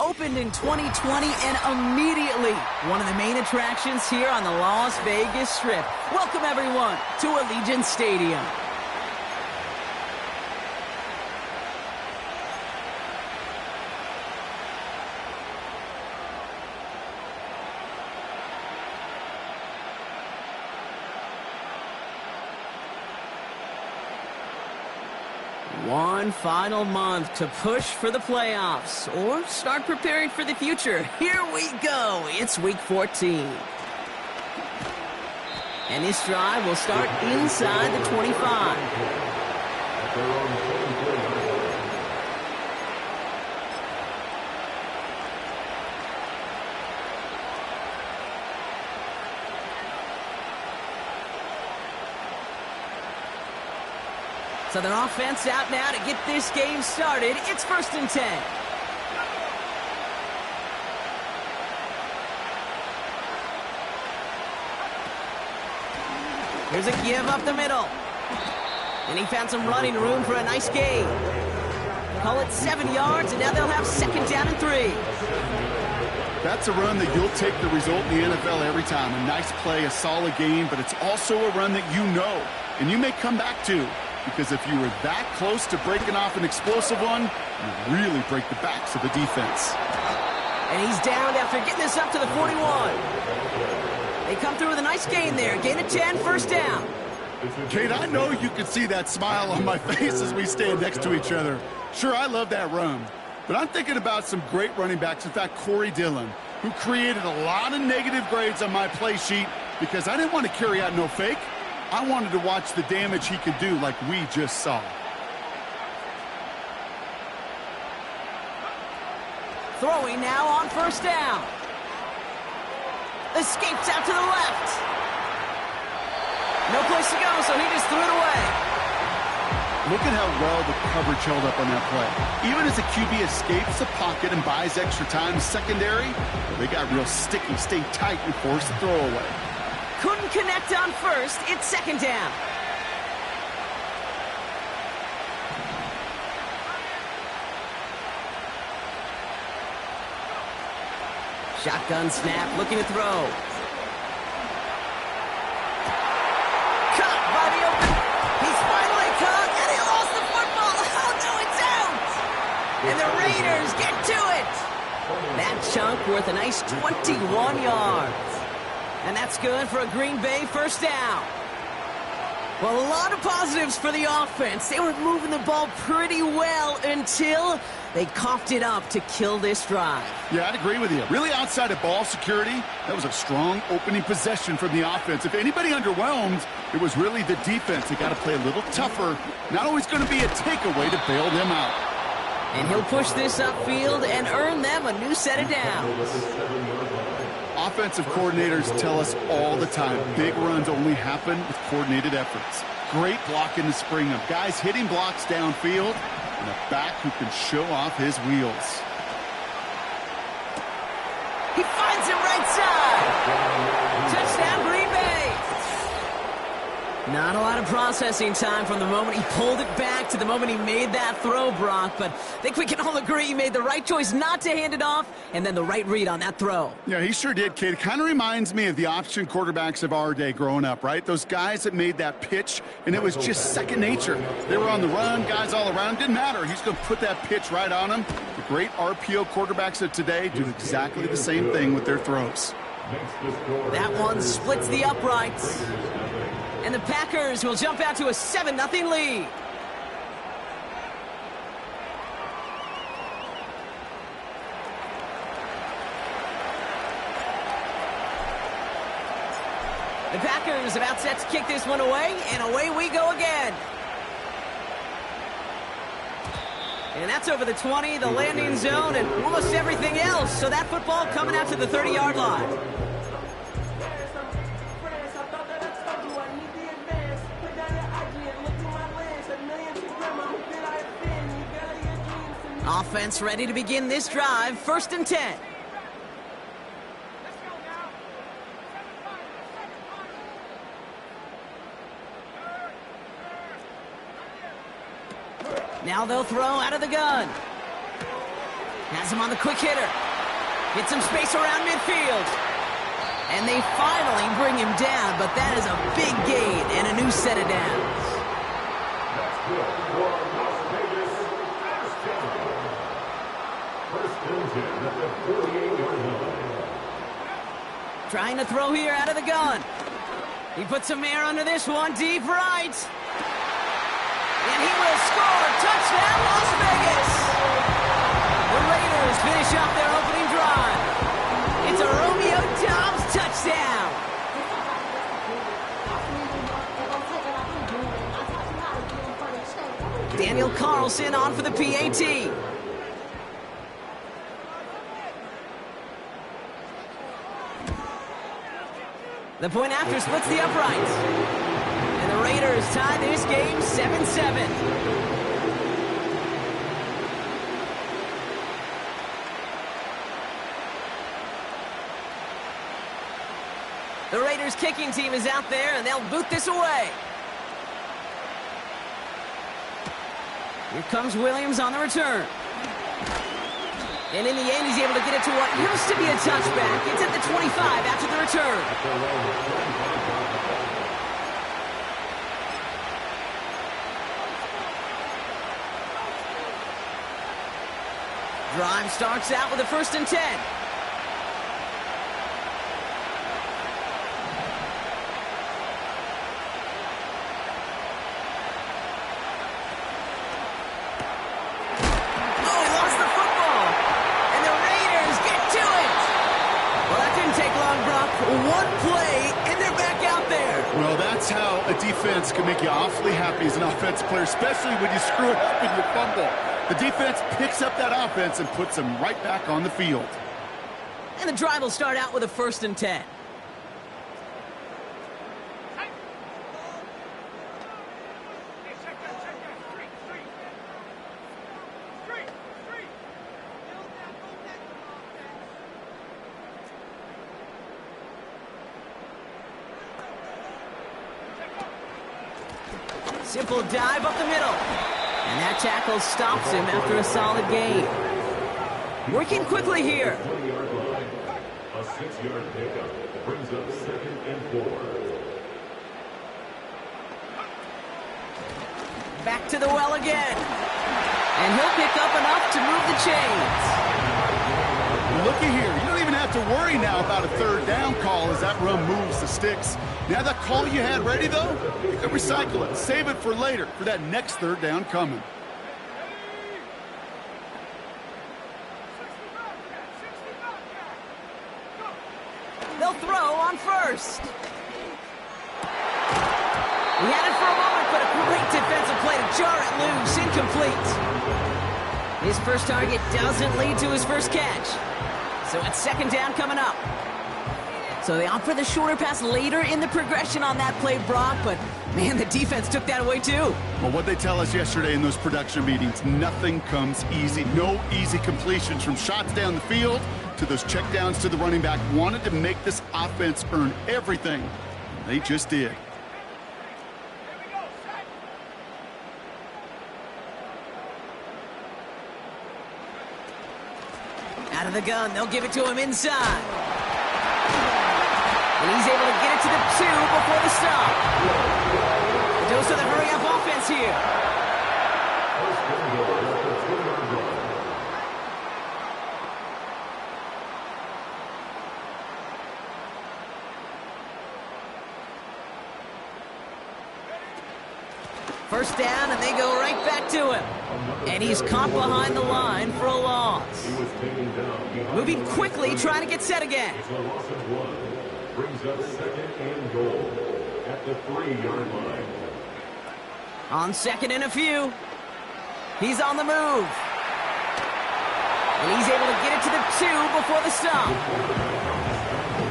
opened in 2020 and immediately one of the main attractions here on the Las Vegas Strip. Welcome, everyone, to Allegiant Stadium. One final month to push for the playoffs or start preparing for the future. Here we go. It's week 14. And this drive will start inside the 25. So their offense out now to get this game started. It's 1st and 10. Here's a give up the middle. And he found some running room for a nice gain. Call it 7 yards, and now they'll have 2nd down and 3. That's a run that you'll take the result in the NFL every time. A nice play, a solid game, but it's also a run that you know, and you may come back to. Because if you were that close to breaking off an explosive one, you really break the backs of the defense. And he's down after getting this up to the 41. They come through with a nice gain there. Gain of 10, 1st down. Kate, I know you can see that smile on my face as we stand next to each other. Sure, I love that run. But I'm thinking about some great running backs. In fact, Corey Dillon, who created a lot of negative grades on my play sheet because I didn't want to carry out no fake. I wanted to watch the damage he could do like we just saw. Throwing now on 1st down. Escapes out to the left. No place to go, so he just threw it away. Look at how well the coverage held up on that play. Even as the QB escapes the pocket and buys extra time secondary, they got real sticky, stayed tight, and forced the throw away. Couldn't connect on 1st. It's 2nd down. Shotgun snap, looking to throw. Caught by the open. He's finally caught, and he lost the football. Oh, no, it's out. And the Raiders get to it. That chunk worth a nice 21 yards. And that's good for a Green Bay 1st down. Well, a lot of positives for the offense. They were moving the ball pretty well until they coughed it up to kill this drive. Yeah, I'd agree with you. Really outside of ball security, that was a strong opening possession from the offense. If anybody underwhelmed, it was really the defense. They got to play a little tougher. Not always going to be a takeaway to bail them out. And he'll push this upfield and earn them a new set of downs. Offensive coordinators tell us all the time, big runs only happen with coordinated efforts. Great blocking to spring them. Guys hitting blocks downfield, and a back who can show off his wheels. He finds him right side. Touchdown, Green Bay. Not a lot of processing time from the moment he pulled it back to the moment he made that throw, Brock. But I think we can all agree he made the right choice not to hand it off, and then the right read on that throw. Yeah, he sure did, kid. It kind of reminds me of the option quarterbacks of our day growing up, right? Those guys that made that pitch, and it was just second nature. They were on the run, guys all around. Didn't matter. He's going to put that pitch right on him. The great RPO quarterbacks of today do exactly the same thing with their throws. That one splits the uprights. And the Packers will jump out to a 7-0 lead. The Packers about set to kick this one away, and away we go again. And that's over the 20, the landing zone, and almost everything else. So that football coming out to the 30-yard line. Offense ready to begin this drive. 1st and 10. Now they'll throw out of the gun. Has him on the quick hitter. Gets some space around midfield. And they finally bring him down, but that is a big gain and a new set of downs. Trying to throw here out of the gun. He puts some air under this one, deep right. And he will score. Touchdown, Las Vegas. The Raiders finish off their opening drive. It's a Romeo Doubs touchdown. Daniel Carlson on for the PAT. The point after splits the uprights. And the Raiders tie this game 7-7. The Raiders kicking team is out there, and they'll boot this away. Here comes Williams on the return. And in the end, he's able to get it to what used to be a touchback. It's at the 25 after the return. Drive starts out with a 1st and 10. One play, and they're back out there. Well, that's how a defense can make you awfully happy as an offensive player, especially when you screw it up and you fumble. The defense picks up that offense and puts them right back on the field. And the drive will start out with a 1st and 10. Simple dive up the middle. And that tackle stops him after a solid gain. Working quickly here. A 6-yard pickup brings up 2nd and 4. Back to the well again. And he'll pick up enough to move the chains. Looky here. You don't even have to worry now about a 3rd down call as that run moves the sticks. Now that call you had ready, though, you can recycle it. Save it for later, for that next 3rd down coming. They'll throw on 1st. He had it for a moment, but a great defensive play to jar it loose. Incomplete. His first target doesn't lead to his first catch. So it's 2nd down coming up. So they opt for the shorter pass later in the progression on that play, Brock, but man, the defense took that away too. Well, what they tell us yesterday in those production meetings, nothing comes easy. No easy completions from shots down the field to those checkdowns to the running back. Wanted to make this offense earn everything. They just did. Out of the gun, they'll give it to him inside. And he's able to get it to the 2 before the stop. Goes to the hurry-up offense here. First down, and they go right back to him. And he's caught behind the line for a loss. Moving quickly, trying to get set again. Brings up 2nd and goal at the 3-yard line. On 2nd and a few. He's on the move. And he's able to get it to the 2 before the stop.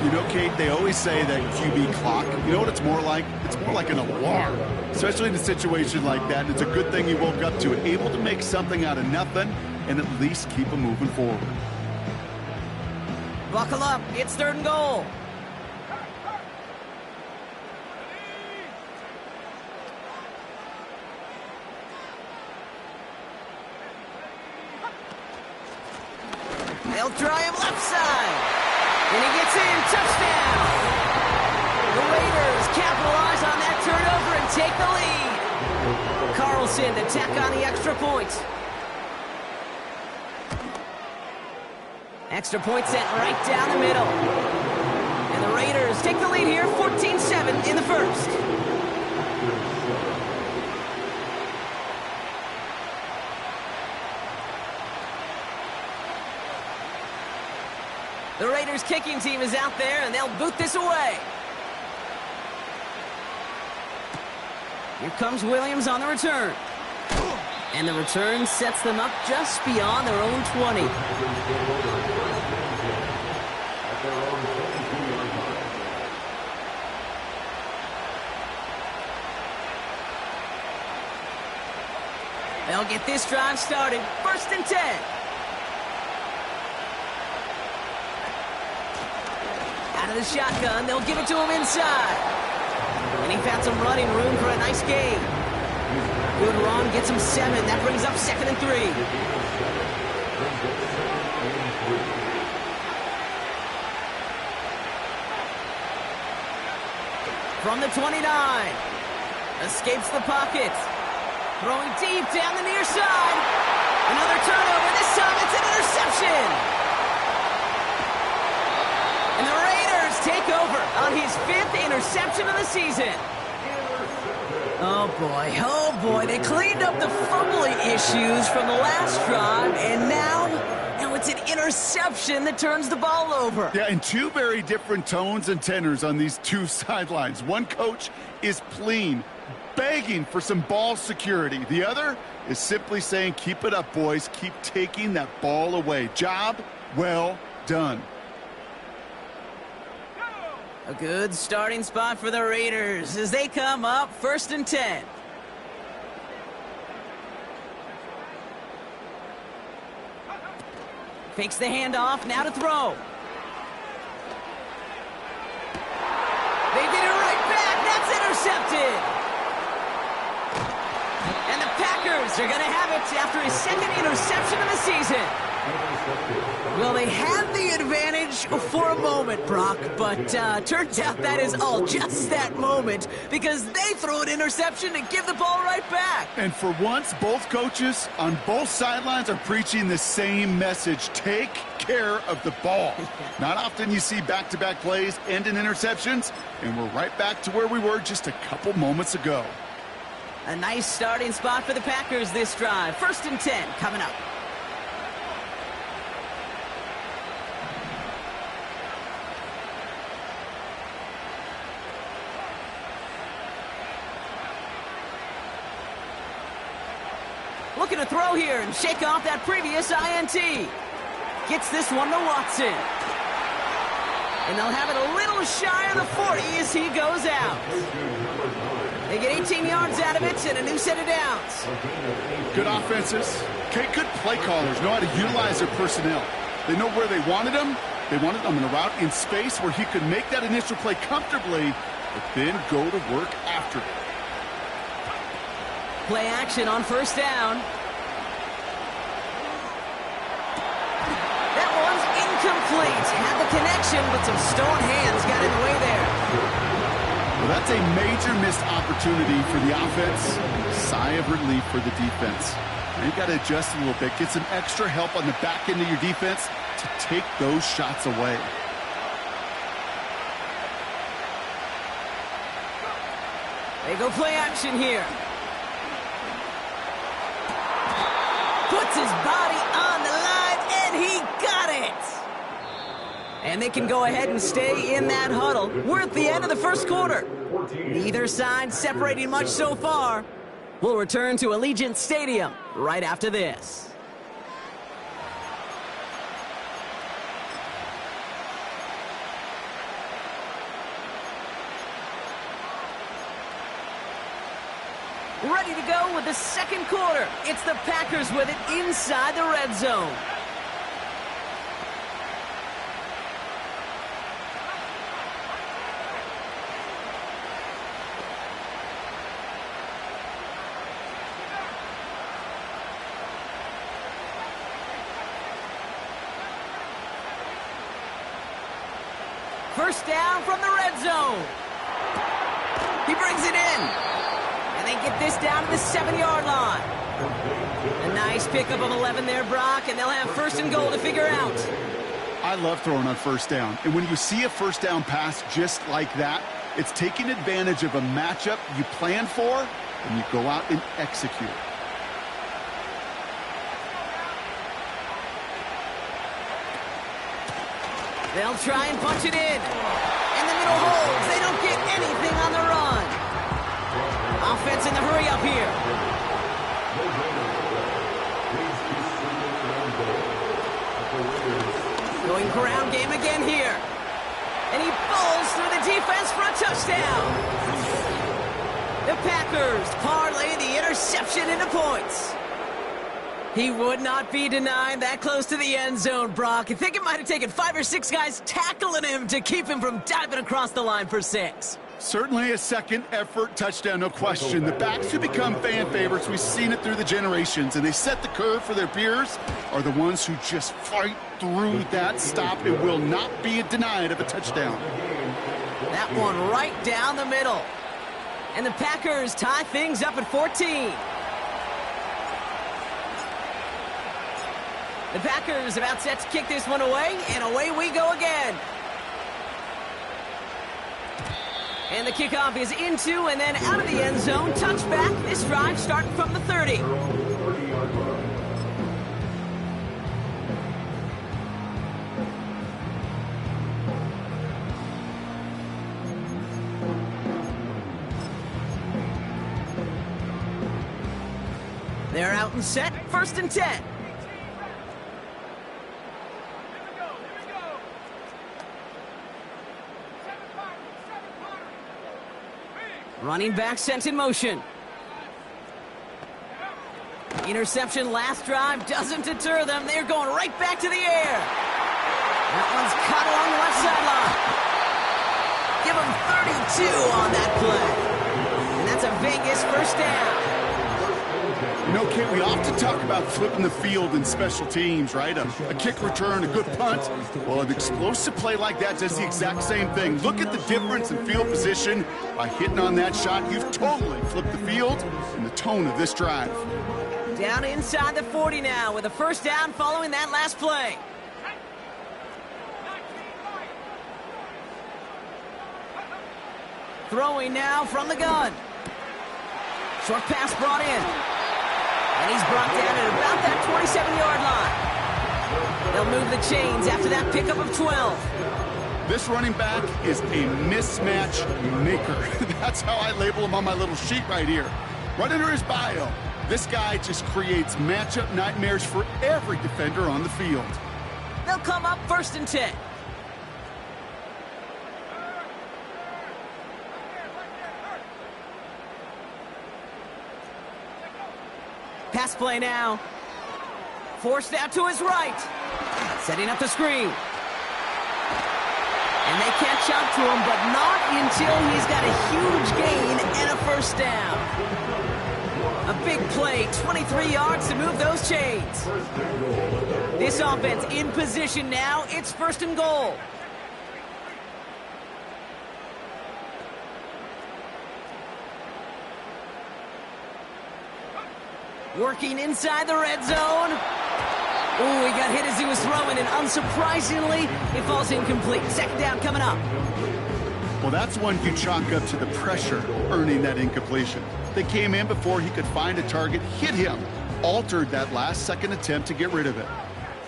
You know, Kate, they always say that QB clock, you know what it's more like? It's more like an alarm, especially in a situation like that. And it's a good thing you woke up to it, able to make something out of nothing and at least keep them moving forward. Buckle up. It's 3rd and goal. They'll try him left side. And he gets in. Touchdown. The Raiders capitalize on that turnover and take the lead. Carlson to tack on the extra point. Extra point sent right down the middle. And the Raiders take the lead here, 14-7 in the first. The Raiders kicking team is out there, and they'll boot this away. Here comes Williams on the return. And the return sets them up just beyond their own 20. They'll get this drive started. 1st and 10. Out of the shotgun, they'll give it to him inside. And he found some running room for a nice gain. Good run, gets him 7. That brings up 2nd and 3. From the 29. Escapes the pocket. Throwing deep down the near side. Another turnover. This time it's an interception. And the Raiders take over on his 5th interception of the season. Oh boy, they cleaned up the fumbling issues from the last drive, and now it's an interception that turns the ball over. Yeah, and 2 very different tones and tenors on these 2 sidelines. One coach is pleading, begging for some ball security. The other is simply saying, keep it up, boys. Keep taking that ball away. Job well done. A good starting spot for the Raiders as they come up 1st and 10. Fakes the handoff, now to throw. They get it right back, that's intercepted. And the Packers are going to have it after his 2nd interception of the season. Well, they had the advantage for a moment, Brock, but turns out that is all just that moment because they throw an interception and give the ball right back. And for once, both coaches on both sidelines are preaching the same message. Take care of the ball. Not often you see back-to-back plays end in interceptions, and we're right back to where we were just a couple moments ago. A nice starting spot for the Packers this drive. 1st and 10 coming up. Looking to throw here and shake off that previous INT. Gets this one to Watson. And they'll have it a little shy of the 40 as he goes out. They get 18 yards out of it and a new set of downs. Good offenses. Okay, good play callers know how to utilize their personnel. They know where they wanted them. They wanted them in a route in space where he could make that initial play comfortably, but then go to work after it. Play action on 1st down. That one's incomplete. Had the connection, but some stone hands got in the way there. Well, that's a major missed opportunity for the offense. Sigh of relief for the defense. Now you've got to adjust a little bit. Get some extra help on the back end of your defense to take those shots away. They go play action here. Puts his body on the line, and he got it. And they can go ahead and stay in that huddle. We're at the end of the 1st quarter. Neither side separating much so far. We'll return to Allegiant Stadium right after this. Ready to go with the 2nd quarter. It's the Packers with it inside the red zone. First down from the red zone. He brings it in. And they get this down to the 7-yard line. A nice pickup of 11 there, Brock, and they'll have first and goal to figure out. I love throwing on first down. And when you see a first down pass just like that, it's taking advantage of a matchup you plan for, and you go out and execute. They'll try and punch it in. And the middle holds. They don't get anything on the run. Offense in the hurry up here. Going ground game again here. And he falls through the defense for a touchdown. The Packers parlay the interception into points. He would not be denied that close to the end zone, Brock. I think it might have taken 5 or 6 guys tackling him to keep him from diving across the line for 6. Certainly a second effort touchdown, no question. The backs who become fan favorites, we've seen it through the generations, and they set the curve for their peers, are the ones who just fight through that stop and will not be denied of a touchdown. That one right down the middle. And the Packers tie things up at 14. The Packers about set to kick this one away, and away we go again. And the kickoff is into and then out of the end zone. Touchback. This drive starting from the 30. They're out and set. First and 10. Running back sent in motion. Interception last drive doesn't deter them. They're going right back to the air. That one's caught along the left sideline. Give them 32 on that play. And that's a Vegas first down. You know, Kate, we often talk about flipping the field in special teams, right? A kick return, a good punt. Well, an explosive play like that does the exact same thing. Look at the difference in field position. By hitting on that shot, you've totally flipped the field and the tone of this drive. Down inside the 40 now with a first down following that last play. Throwing now from the gun. Short pass brought in. And he's brought down at about that 27-yard line. They'll move the chains after that pickup of 12. This running back is a mismatch maker. That's how I label him on my little sheet right here. Right under his bio, this guy just creates matchup nightmares for every defender on the field. They'll come up first and 10. Pass play now. Forced out to his right. Setting up the screen. And they catch up to him, but not until he's got a huge gain and a first down. A big play, 23 yards to move those chains. This offense in position now. It's first and goal. Working inside the red zone. Ooh, he got hit as he was throwing, and unsurprisingly, it falls incomplete. Second down coming up. Well, that's one you chalk up to the pressure earning that incompletion. They came in before he could find a target, hit him, altered that last-second attempt to get rid of it.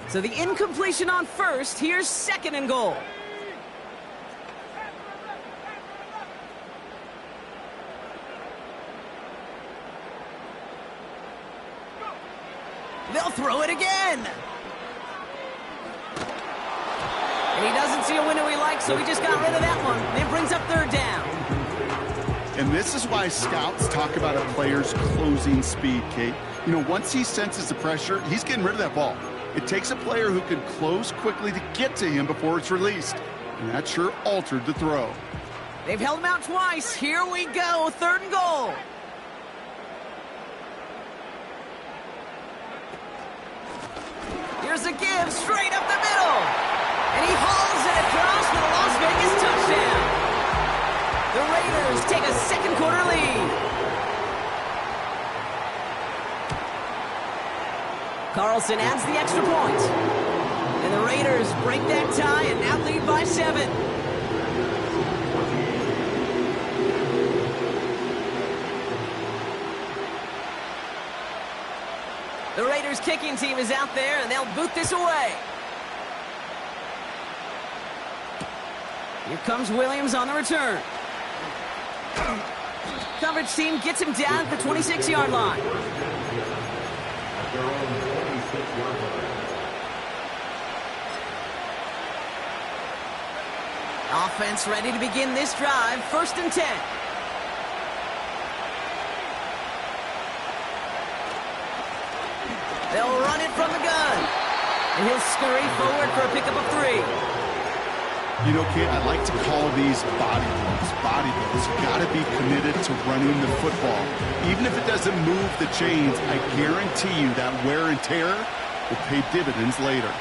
So the incompletion on first. Here's second and goal. They'll throw it again. And he doesn't see a window he likes, so he just got rid of that one. And it brings up third down. And this is why scouts talk about a player's closing speed, Kate. You know, once he senses the pressure, he's getting rid of that ball. It takes a player who can close quickly to get to him before it's released. And that sure altered the throw. They've held him out twice. Here we go, third and goal. Here's a give straight up the middle. And he hauls it across for the Las Vegas The Raiders take a second quarter lead. Carlson adds the extra point. And the Raiders break that tie and now lead by 7. The Raiders kicking team is out there, and they'll boot this away. Here comes Williams on the return. Coverage team gets him down at the 26-yard line. At their own 26-yard line. Offense ready to begin this drive. 1st and 10. They'll run it from the gun. And he'll scurry forward for a pickup of 3. You know, Kate, I like to call these body blows. Body blows. You've got to be committed to running the football. Even if it doesn't move the chains, I guarantee you that wear and tear will pay dividends later.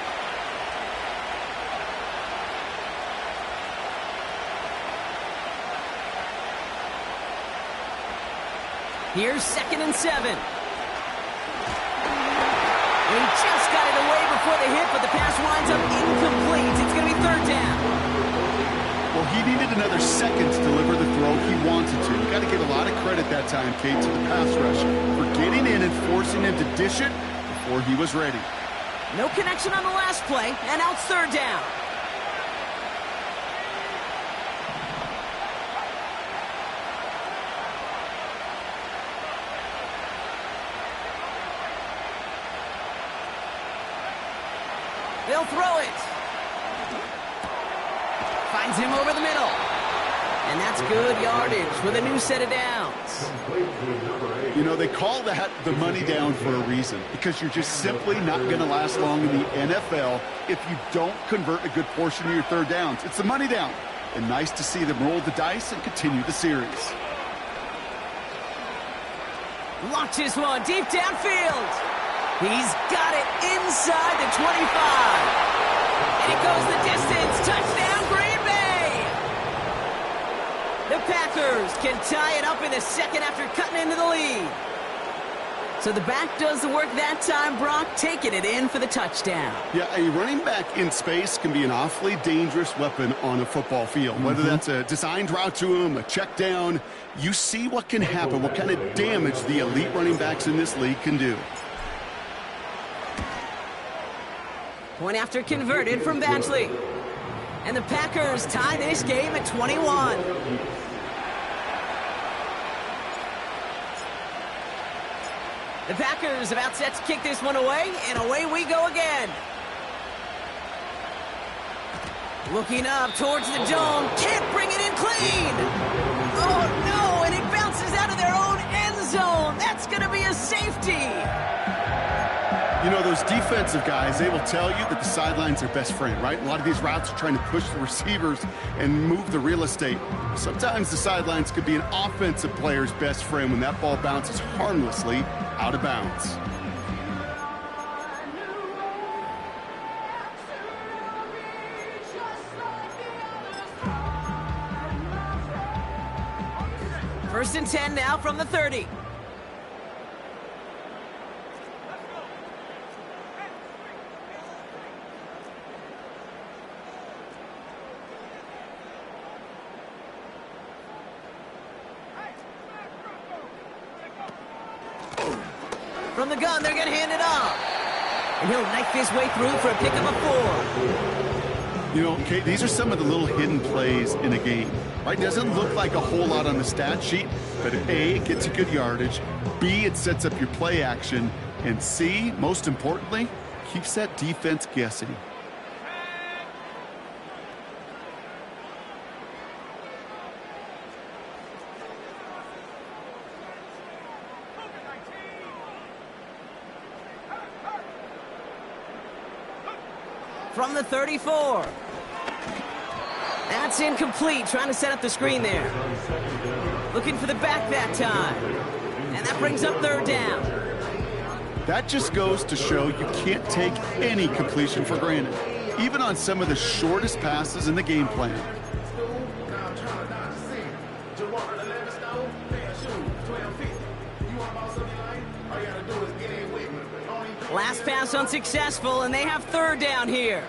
Here's 2nd and 7. He just got it away before the hit, but the pass winds up incomplete. It's going to be 3rd down. Well, he needed another second to deliver the throw he wanted to. You got to give a lot of credit that time, Kate, to the pass rush for getting in and forcing him to dish it before he was ready. No connection on the last play, and now it's 3rd down. They'll throw it. Finds him over the middle. And that's good yardage with a new set of downs. You know, they call that the money down for a reason, because you're just simply not going to last long in the NFL if you don't convert a good portion of your 3rd downs. It's the money down. And nice to see them roll the dice and continue the series. Launches one deep downfield. He's got it inside the 25. And it goes the distance. Touchdown, Green Bay! The Packers can tie it up in the 2nd after cutting into the lead. So the back does the work that time, Brock, taking it in for the touchdown. Yeah, a running back in space can be an awfully dangerous weapon on a football field. Whether that's a designed route to him, a check down, you see what can happen, what kind of damage the elite running backs in this league can do. Point after converted from Badgley. And the Packers tie this game at 21. The Packers about set to kick this one away, and away we go again. Looking up towards the dome. Can't bring it in clean. Oh, no, and it bounces out of their own end zone. That's going to be a safety. You know, those defensive guys, they will tell you that the sidelines are best friend, right? A lot of these routes are trying to push the receivers and move the real estate. Sometimes the sidelines could be an offensive player's best friend when that ball bounces harmlessly out of bounds. First and 10 now from the 30. From the gun, they're going to hand it off. And he'll knife his way through for a pickup of 4. You know, Kate, these are some of the little hidden plays in a game, right? Doesn't look like a whole lot on the stat sheet, but A, it gets you good yardage, B, it sets up your play action, and C, most importantly, keeps that defense guessing. From the 34. That's incomplete. Trying to set up the screen there. Looking for the back that time. And that brings up 3rd down. That just goes to show you can't take any completion for granted, even on some of the shortest passes in the game plan. Last pass unsuccessful, and they have third down here.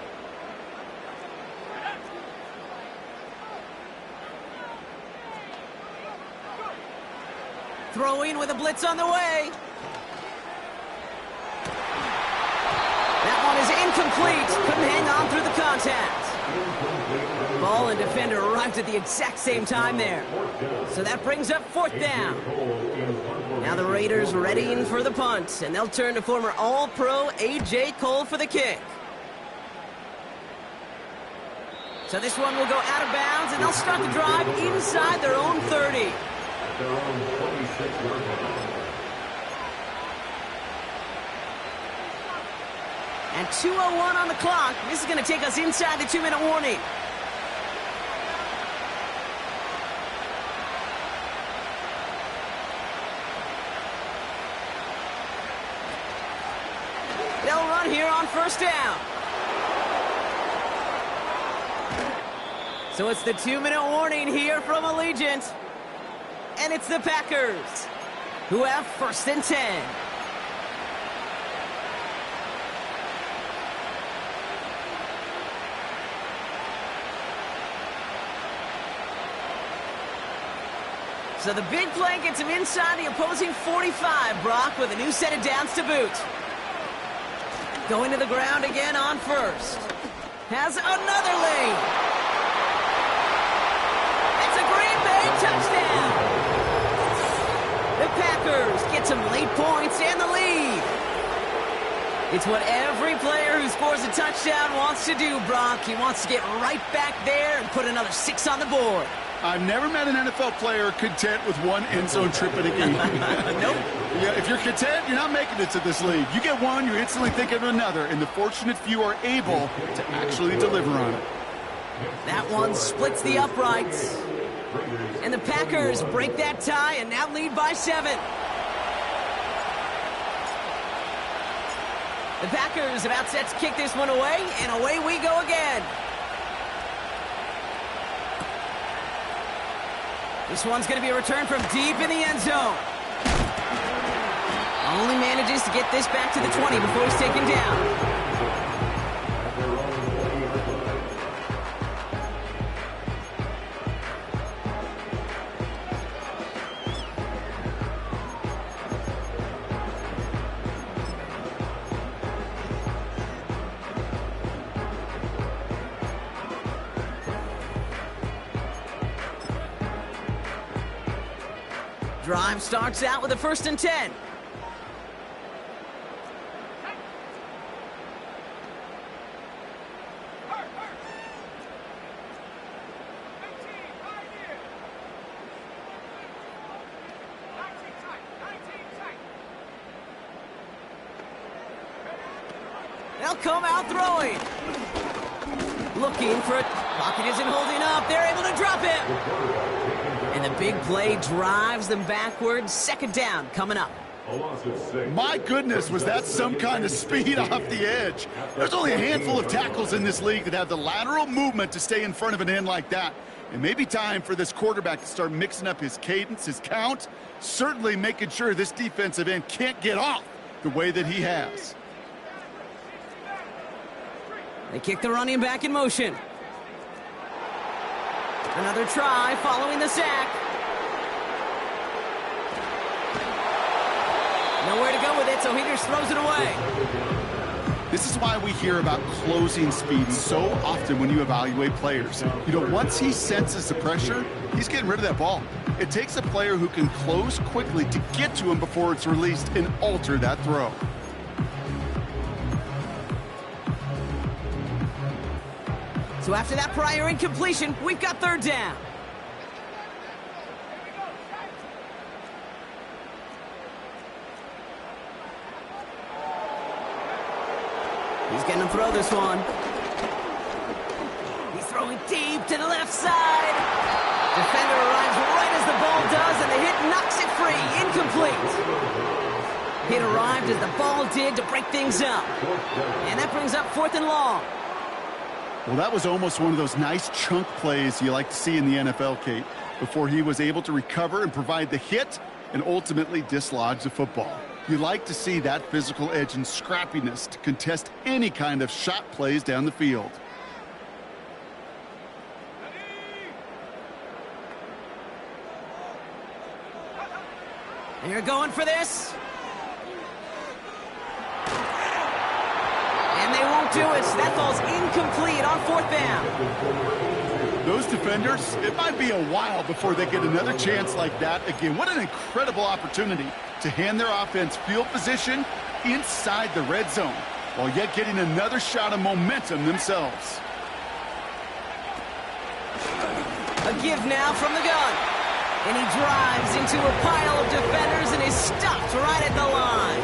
Throwing with a blitz on the way. That one is incomplete. Couldn't hang on through the contact. Ball and defender arrived at the exact same time there. So that brings up fourth down. Now the Raiders readying for the punt, and they'll turn to former All-Pro A.J. Cole for the kick. So this one will go out of bounds, and they'll start the drive inside their own 30. Their own 26-yard line. And 2:01 on the clock. This is going to take us inside the 2-minute warning. They'll run here on first down. So it's the 2-minute warning here from Allegiant. And it's the Packers, who have first and 10. So the big play gets him inside the opposing 45, Brock, with a new set of downs to boot. Going to the ground again on first. Has another lane. It's a Green Bay touchdown. The Packers get some late points and the lead. It's what every player who scores a touchdown wants to do, Brock. He wants to get right back there and put another 6 on the board. I've never met an NFL player content with one end zone trip in a game. Nope. Yeah, if you're content, you're not making it to this league. You get one, you're instantly thinking of another, and the fortunate few are able to actually deliver on it. That one splits the uprights. And the Packers break that tie and now lead by 7. The Packers about set to kick this one away, and away we go again. This one's going to be a return from deep in the end zone. Only manages to get this back to the 20 before he's taken down. Drive starts out with a first and 10. They'll come out throwing. Looking for it. Pocket isn't holding up. They're able to drop it. And the big play drives them backwards. Second down coming up. My goodness, was that some kind of speed off the edge. There's only a handful of tackles in this league that have the lateral movement to stay in front of an end like that. It may be time for this quarterback to start mixing up his cadence, his count, certainly making sure this defensive end can't get off the way that he has. They kick the running back in motion. Another try following the sack. Nowhere to go with it, so he just throws it away. This is why we hear about closing speed so often when you evaluate players. You know, once he senses the pressure, he's getting rid of that ball. It takes a player who can close quickly to get to him before it's released and alter that throw. So after that prior incompletion, we've got third down. He's going to throw this one. He's throwing deep to the left side. Defender arrives right as the ball does, and the hit knocks it free. Incomplete. Hit arrived as the ball did to break things up. And that brings up fourth and long. Well, that was almost one of those nice chunk plays you like to see in the NFL, Kate, before he was able to recover and provide the hit and ultimately dislodge the football. You like to see that physical edge and scrappiness to contest any kind of shot plays down the field. And you're going for this. And they won't do it. That falls incomplete on 4th down. Those defenders, it might be a while before they get another chance like that again. What an incredible opportunity to hand their offense field position inside the red zone, while yet getting another shot of momentum themselves. A give now from the gun. And he drives into a pile of defenders and is stopped right at the line.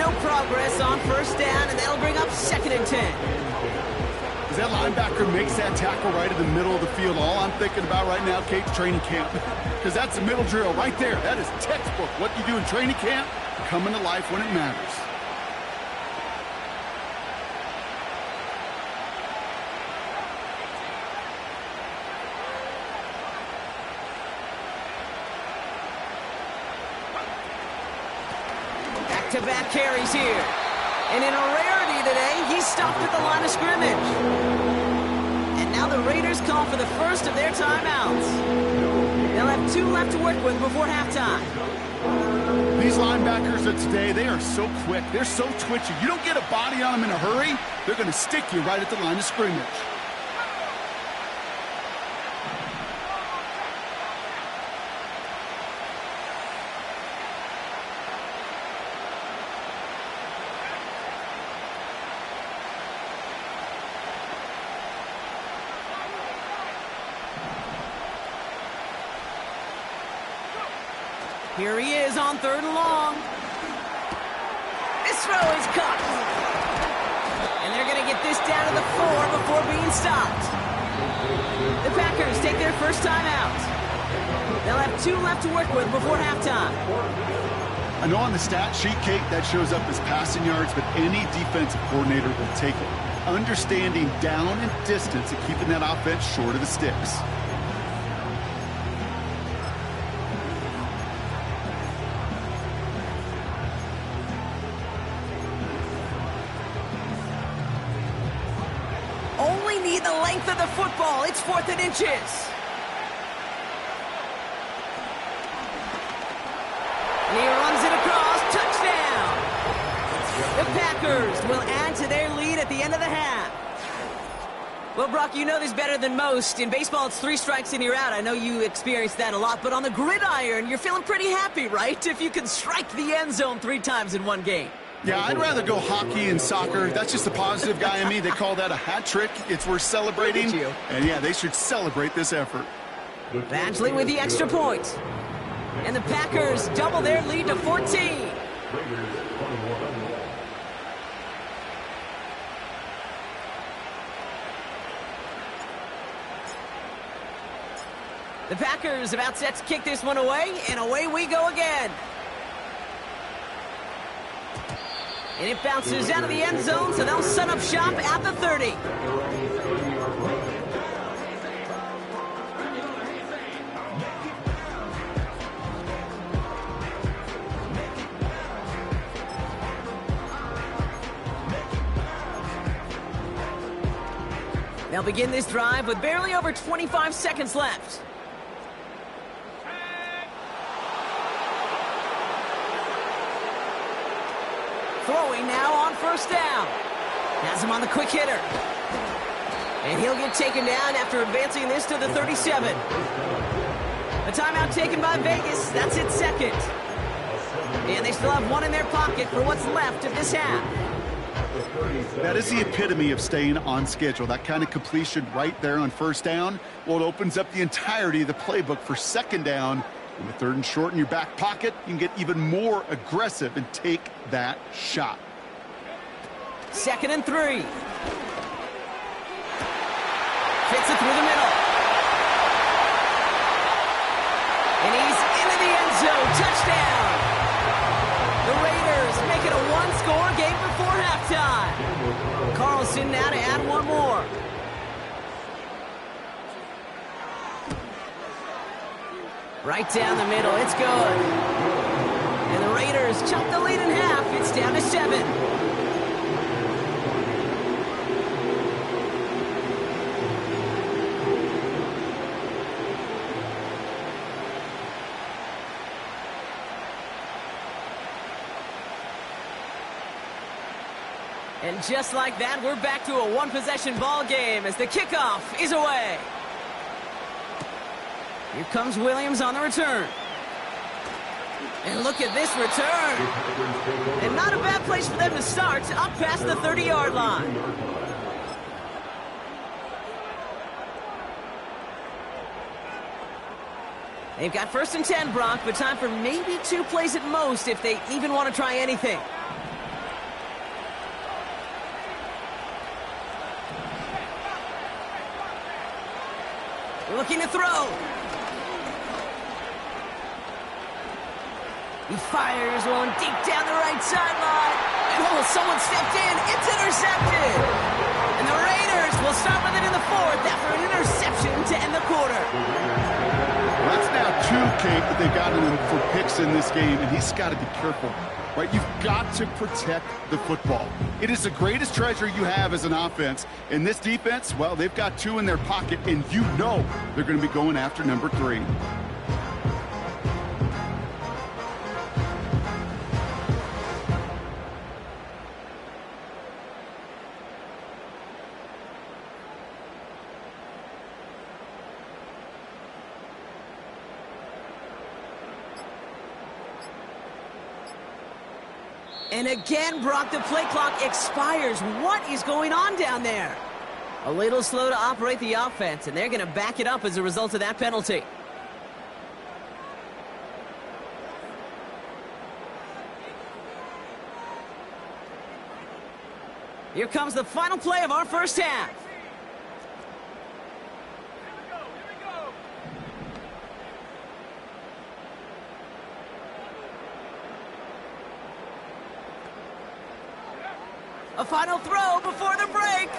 No progress on 1st down, and that'll bring up 2nd and 10. As that linebacker makes that tackle right in the middle of the field, all I'm thinking about right now, Kate's training camp. Because that's the middle drill right there. That is textbook. What you do in training camp, coming to life when it matters. Back-to-back carries here. And in a rarity today, he's stopped at the line of scrimmage. And now the Raiders call for the first of their timeouts. They'll have 2 left to work with before halftime. These linebackers of today, they are so quick. They're so twitchy. You don't get a body on them in a hurry, they're going to stick you right at the line of scrimmage. Here he is on 3rd and long. This throw is caught. And they're going to get this down to the 4 before being stopped. The Packers take their first time out. They'll have 2 left to work with before halftime. I know on the stat sheet, Kate, that shows up as passing yards, but any defensive coordinator will take it. Understanding down and distance and keeping that offense short of the sticks. Only need the length of the football. It's 4th and inches. And he runs it across. Touchdown. The Packers will add to their lead at the end of the half. Well, Brock, you know this better than most. In baseball, it's 3 strikes and you're out. I know you experienced that a lot. But on the gridiron, you're feeling pretty happy, right? If you can strike the end zone 3 times in one game. Yeah, I'd rather go hockey and soccer. That's just the positive guy in me. They call that a hat trick. It's worth celebrating. And yeah, they should celebrate this effort. Badgley with the extra point. And the Packers double their lead to 14. The Packers about set to kick this one away, and away we go again. And it bounces out of the end zone, so they'll set up shop at the 30. They'll begin this drive with barely over 25 seconds left. Throwing now on 1st down. Has him on the quick hitter. And he'll get taken down after advancing this to the 37. A timeout taken by Vegas. That's its 2nd. And they still have 1 in their pocket for what's left of this half. That is the epitome of staying on schedule. That kind of completion right there on 1st down. Well, it opens up the entirety of the playbook for 2nd down. In the 3rd and short in your back pocket, you can get even more aggressive and take that shot. 2nd and 3. Fits it through the middle. And he's into the end zone. Touchdown. The Raiders make it a 1-score game before halftime. Carlson now to add 1 more. Right down the middle. It's good. And the Raiders chop the lead in half. It's down to 7. And just like that, we're back to a one-possession ball game as the kickoff is away. Here comes Williams on the return. And look at this return. And not a bad place for them to start, up past the 30-yard line. They've got 1st and 10, Brock, but time for maybe 2 plays at most if they even want to try anything. Looking to throw. He fires one deep down the right sideline. And someone stepped in. It's intercepted. And the Raiders will start with it in the 4th after an interception to end the quarter. Well, that's now 2, Kate, that they've gotten him for picks in this game, and he's got to be careful. Right, you've got to protect the football. It is the greatest treasure you have as an offense. In this defense, well, they've got 2 in their pocket, and you know they're going to be going after number 3. And again, Brock, the play clock expires. What is going on down there? A little slow to operate the offense, and they're going to back it up as a result of that penalty. Here comes the final play of our first half. A final throw before the break.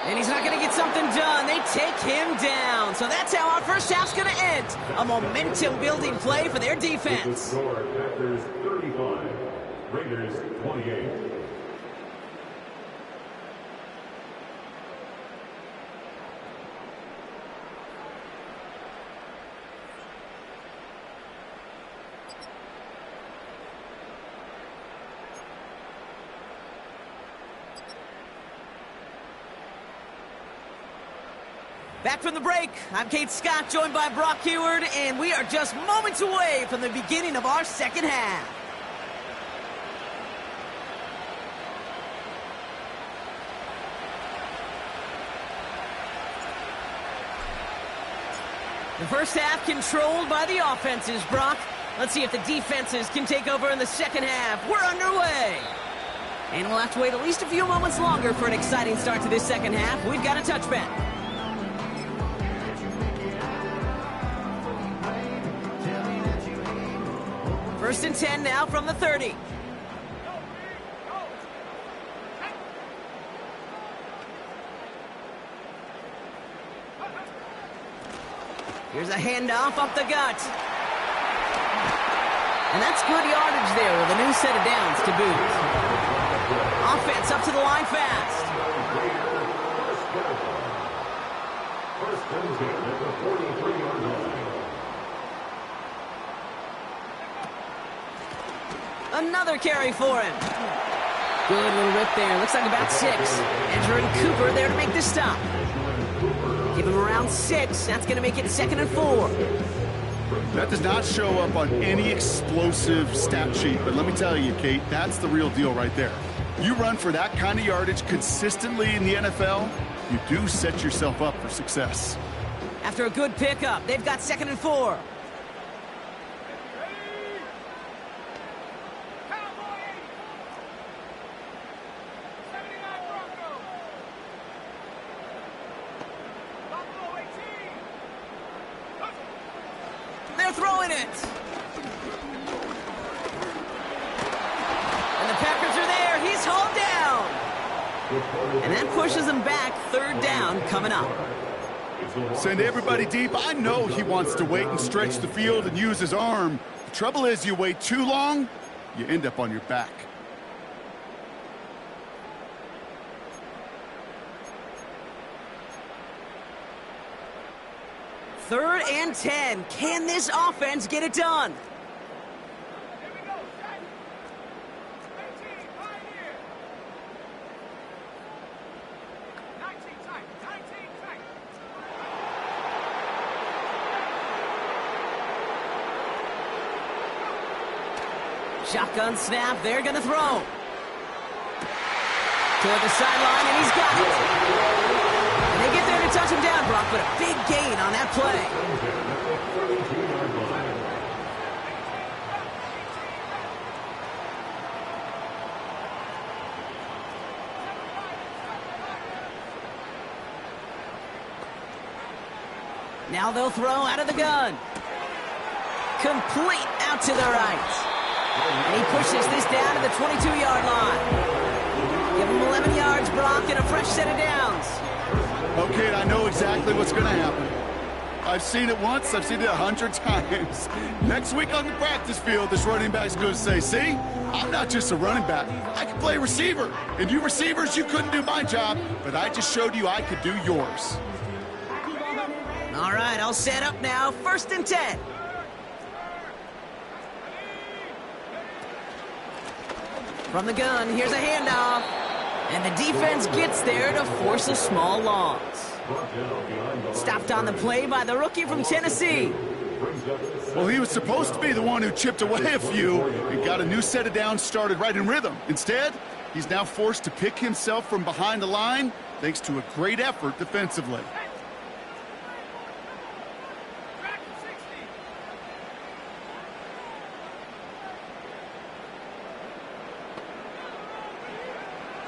And he's not going to get something done. They take him down. So that's how our first half's going to end. A momentum-building play for their defense. The score, Packers 35, Raiders 28. Back from the break, I'm Kate Scott, joined by Brock Heward, and we are just moments away from the beginning of our second half. The first half controlled by the offenses, Brock. Let's see if the defenses can take over in the second half. We're underway. And we'll have to wait at least a few moments longer for an exciting start to this second half. We've got a touchback. 1st and 10 now from the 30. Here's a handoff up the gut. And that's good yardage there with a new set of downs to boot. Offense up to the line fast. First and 10 at the 43-yard line. Another carry for him. Good little rip there. Looks like about 6. Edger and Cooper there to make the stop. Give him around 6. That's going to make it 2nd and 4. That does not show up on any explosive stat sheet, but let me tell you, Kate, that's the real deal right there. You run for that kind of yardage consistently in the NFL, you do set yourself up for success. After a good pickup, they've got 2nd and 4. They're throwing it. And the Packers are there. He's hauled down. And that pushes them back. 3rd down coming up. Send everybody deep. I know he wants to wait and stretch the field and use his arm to Trouble is, you wait too long, you end up on your back. Third and 10. Can this offense get it done? Shotgun snap, they're going to throw. Toward the sideline, and he's got it. And they get there to touch him down, Brock, but a big gain on that play. Now they'll throw out of the gun. Complete out to the right. And he pushes this down to the 22-yard line. Give him 11 yards, Brock, and a fresh set of downs. Okay, I know exactly what's going to happen. I've seen it once, I've seen it 100 times. Next week on the practice field, this running back's going to say, see, I'm not just a running back. I can play receiver. And you receivers, you couldn't do my job, but I just showed you I could do yours. All right, I'll set up now. 1st and 10. From the gun, here's a handoff. And the defense gets there to force a small loss. Stopped on the play by the rookie from Tennessee. Well, he was supposed to be the one who chipped away a few and got a new set of downs started right in rhythm. Instead, he's now forced to pick himself from behind the line thanks to a great effort defensively.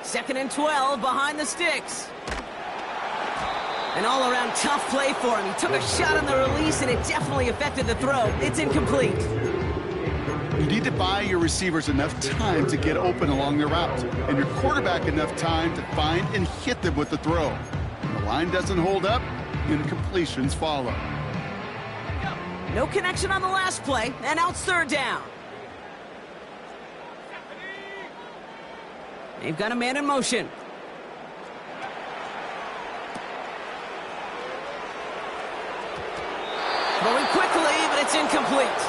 Second and 12 behind the sticks. An all-around tough play for him. He took a shot on the release, and it definitely affected the throw. It's incomplete. You need to buy your receivers enough time to get open along their route, and your quarterback enough time to find and hit them with the throw. When the line doesn't hold up, incompletions follow. No connection on the last play, and now it's 3rd down. They've got a man in motion. Throwing quickly, but it's incomplete.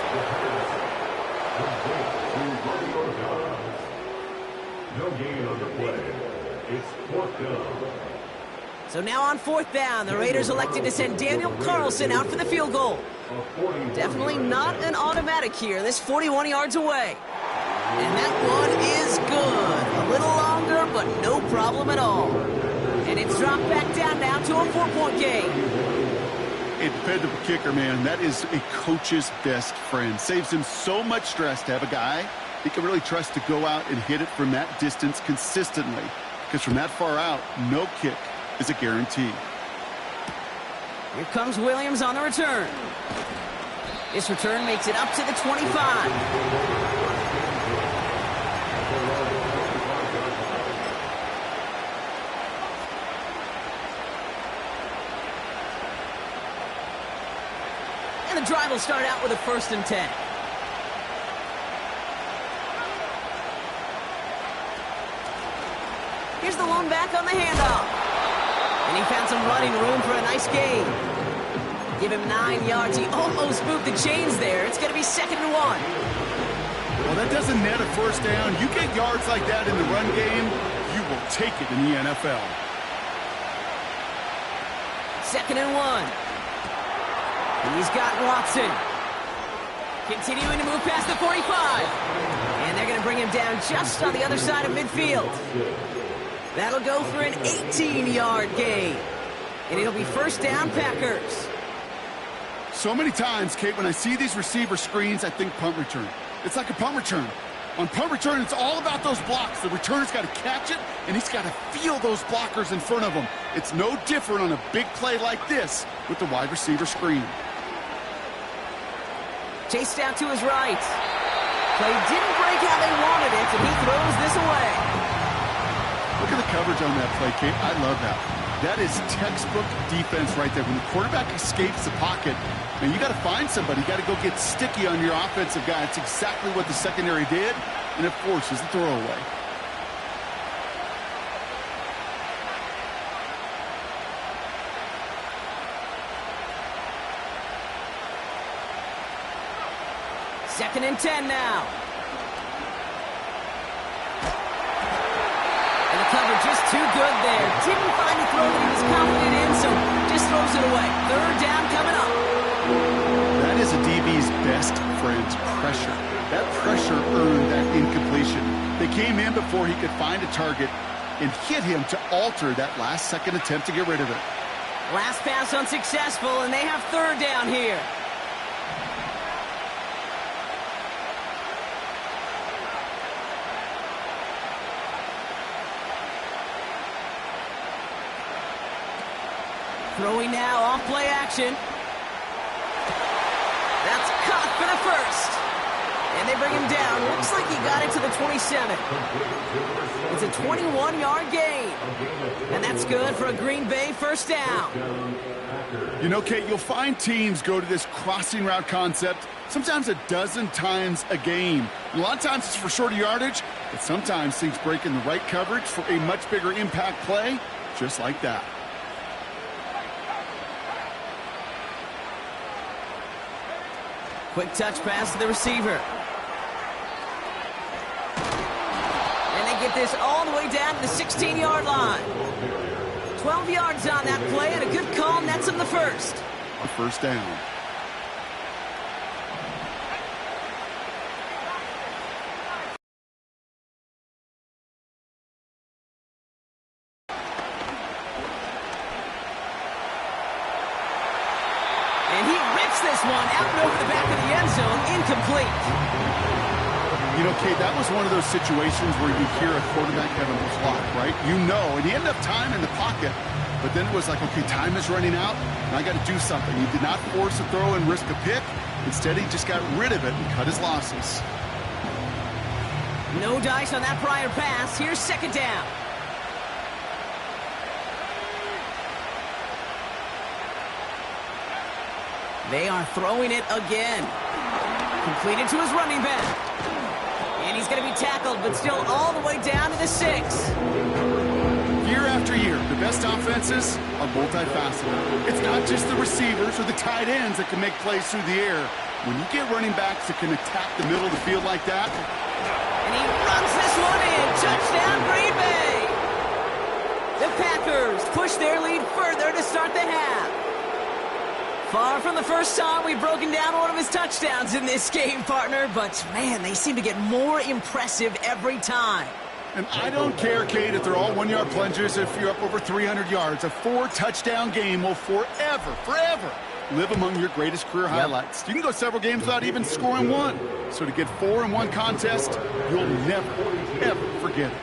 No gain on the play. It's 4th down. So now on 4th down, the Raiders elected to send Daniel Carlson out for the field goal. Definitely not an automatic here. This 41 yards away. And that one is good. A little longer, but no problem at all. And it's dropped back down now to a 4-point game. A dependable kicker, man, that is a coach's best friend. Saves him so much stress to have a guy he can really trust to go out and hit it from that distance consistently. Because from that far out, no kick is a guarantee. Here comes Williams on the return. This return makes it up to the 25. And the drive will start out with a 1st and 10. Here's the lone back on the handoff. And he found some running room for a nice gain. Give him 9 yards. He almost moved the chains there. It's going to be 2nd and 1. Well, that doesn't net a 1st down. You get yards like that in the run game, you will take it in the NFL. 2nd and 1. And he's got Watson. Continuing to move past the 45. And they're going to bring him down just on the other side of midfield. That'll go for an 18-yard gain. And it'll be 1st down, Packers. So many times, Kate, when I see these receiver screens, I think punt return. It's like a punt return. On punt return, it's all about those blocks. The returner's got to catch it, and he's got to feel those blockers in front of him. It's no different on a big play like this with the wide receiver screen. Chased out to his right. Play didn't break how they wanted it, and he throws this away. Look at the coverage on that play, Kate. I love that. That is textbook defense right there. When the quarterback escapes the pocket, man, you got to find somebody. You got to go get sticky on your offensive guy. It's exactly what the secondary did, and it forces the throwaway. Second and 10 now. And the cover just too good there. Didn't find a throw that he was confident in, so just throws it away. Third down coming up. That is a DB's best friend, pressure. That pressure earned that incompletion. They came in before he could find a target and hit him to alter that last-second attempt to get rid of it. Last pass unsuccessful, and they have third down here. Throwing now, off play action. That's caught for the first. And they bring him down. Looks like he got it to the 27. It's a 21-yard gain. And that's good for a Green Bay first down. You know, Kate, you'll find teams go to this crossing route concept sometimes a dozen times a game. A lot of times it's for shorter yardage, but sometimes things break in the right coverage for a much bigger impact play, just like that. Quick touch pass to the receiver. And they get this all the way down to the 16-yard line. 12 yards on that play, and a good call nets him the first. A first down. And he rips this one out and over the back of the end zone, incomplete. You know, Kate, that was one of those situations where you hear a quarterback having a clock, right? You know, and he ended up time in the pocket, but then it was like, okay, time is running out, and I got to do something. He did not force a throw and risk a pick. Instead, he just got rid of it and cut his losses. No dice on that prior pass. Here's second down. They are throwing it again. Completed to his running back. And he's going to be tackled, but still all the way down to the 6. Year after year, the best offenses are multifaceted. It's not just the receivers or the tight ends that can make plays through the air. When you get running backs that can attack the middle of the field like that. And he runs this one in. Touchdown, Green Bay. The Packers push their lead further to start the half. Far from the first time we've broken down one of his touchdowns in this game, partner, but, man, they seem to get more impressive every time. And I don't care, Kate, if they're all one-yard plungers, if you're up over 300 yards. A 4-touchdown game will forever live among your greatest career highlights. You can go several games without even scoring one. So to get 4 in one contest, you'll never, ever forget it.